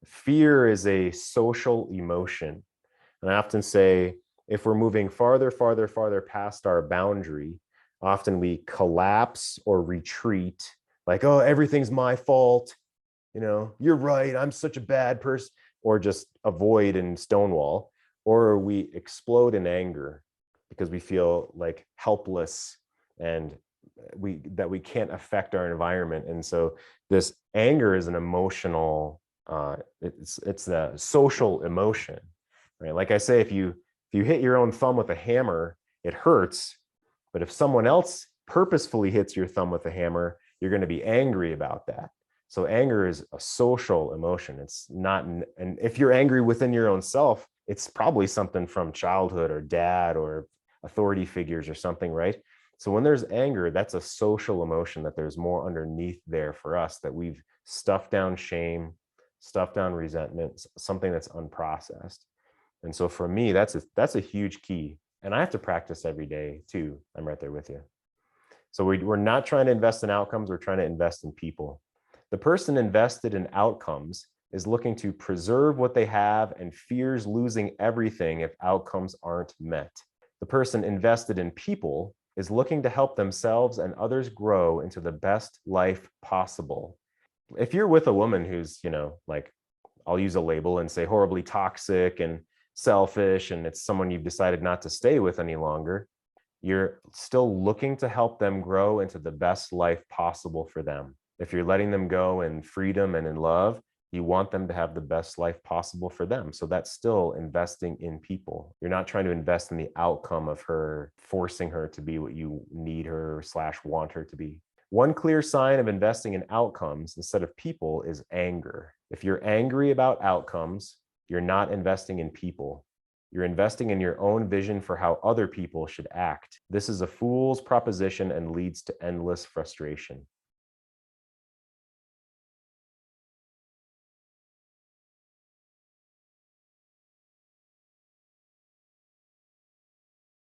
Fear is a social emotion. And I often say, if we're moving farther, farther, farther past our boundary, often we collapse or retreat, like, oh, everything's my fault. You're right. I'm such a bad person, or just avoid and stonewall, or we explode in anger because we feel like helpless and we can't affect our environment. And so this anger is an emotional, it's a social emotion, right? Like I say, if you hit your own thumb with a hammer, it hurts. But if someone else purposefully hits your thumb with a hammer, you're going to be angry about that. So anger is a social emotion. It's not, and if you're angry within your own self, it's probably something from childhood or dad or authority figures or something, right? So when there's anger, that's a social emotion, that there's more underneath there for us, that we've stuffed down shame, stuffed down resentment, something that's unprocessed. And so for me, that's a huge key. And I have to practice every day too. I'm right there with you. So we're not trying to invest in outcomes, we're trying to invest in people. The person invested in outcomes is looking to preserve what they have and fears losing everything if outcomes aren't met. The person invested in people is looking to help themselves and others grow into the best life possible. If you're with a woman who's, like, I'll use a label and say horribly toxic and selfish, and it's someone you've decided not to stay with any longer, you're still looking to help them grow into the best life possible for them. If you're letting them go in freedom and in love, you want them to have the best life possible for them. So that's still investing in people. You're not trying to invest in the outcome of her, forcing her to be what you need her / want her to be. One clear sign of investing in outcomes instead of people is anger. If you're angry about outcomes, you're not investing in people. You're investing in your own vision for how other people should act. This is a fool's proposition and leads to endless frustration.